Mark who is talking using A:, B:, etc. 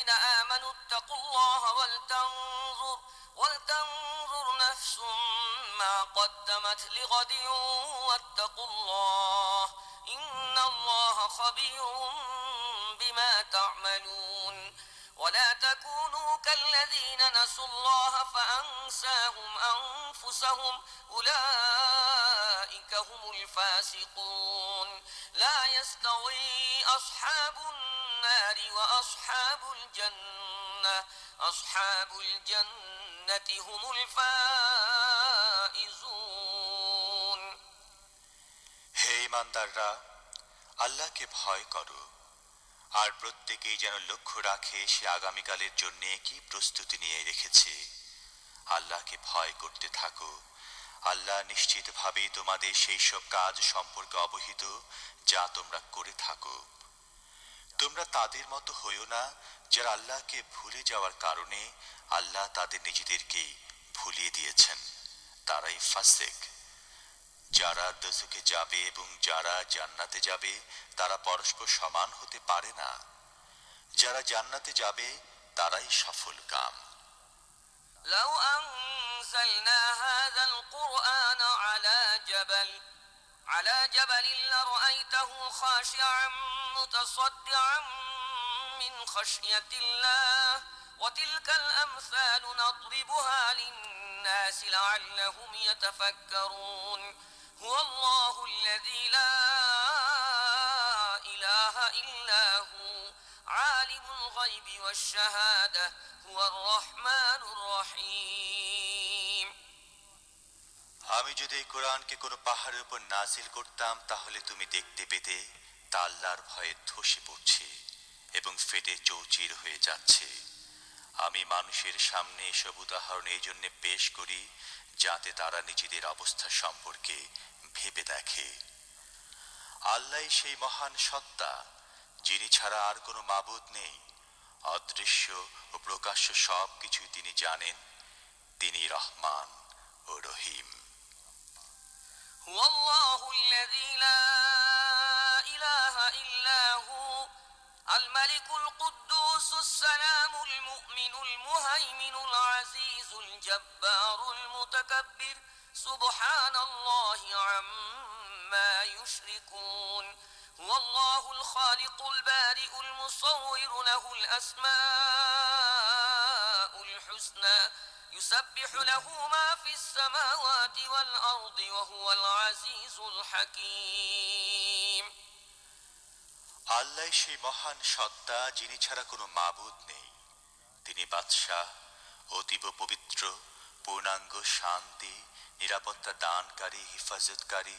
A: الذين آمنوا اتقوا الله ولتنظر نفس ما قدمت لغد واتقوا الله إن الله خبير بما تعملون ولا تكونوا كالذين نسوا الله فأنساهم أنفسهم أولئك هم الفاسقون لا يستوي أصحاب النار وأصحاب الجنة أصحاب الجنة هم الفائزون
B: হে ঈমানদাররা, আল্লাহকে ভয় করো আর প্রত্যেকেই যেন লক্ষ্য রাখে সে আগামীকালের জন্য কি প্রস্তুতি নিয়ে রেখেছে। আল্লাহকে ভয় করতে থাকো। আল্লাহ নিশ্চিতভাবে তোমাদের সেই সব কাজ সম্পর্কে অবহিত যা তোমরা করে থাকো। তোমরা তাদের মতো হইও না যারা আল্লাহকে ভুলে যাওয়ার কারণে আল্লাহ তাদের নিজেদেরকে ভুলিয়ে দিয়েছেন। তারাই ফাসিক। যারা দোজখে যাবে এবং যারা জান্নাতে যাবে তারা পরস্পর সমান হতে পারে না। যারা জান্নাতে যাবে তারাই সফল কাম।
A: لو أنزلنا هذا القرآن على جبل لرأيته خاشعا متصدعا من خشية الله وتلك الأمثال نضربها للناس لعلهم يتفكرون هو الله الذي لا إله إلا هو عالم الغيب والشهادة هو الرحمن الرحيم
B: আমি যদি এই কোরআনকে কোনো পাহাড়ের উপর নাজিল করতাম তাহলে তুমি দেখতে পেতে তা আল্লাহর ভয়ে ধসে পড়ছে এবং ফেটে চৌচির হয়ে যাচ্ছে। আমি মানুষের সামনে এসব উদাহরণ এই জন্য পেশ করি যাতে তারা নিজেদের অবস্থা সম্পর্কে ভেবে দেখে। আল্লাহ সেই মহান সত্তা যিনি ছাড়া আর কোনো মাবুদ নেই। অদৃশ্য ও প্রকাশ্য সব কিছুই তিনি জানেন। তিনি রহমান ও রহিম।
A: هو الله الذي لا إله إلا هو الملك القدوس السلام المؤمن المهيمن العزيز الجبار المتكبر سبحان الله عما يشركون هو الله الخالق البارئ المصور له الأسماء الحسنى يسبح له ما في السماوات والأرض وهو العزيز الحكيم
B: আল্লাহ সেই মহান সত্তা যিনি ছাড়া কোনো মাবুদ নেই। তিনি বাদশাহ, অতীব পবিত্র, পূর্ণাঙ্গ শান্তি, নিরাপত্তা দানকারী, হিফাজতকারী।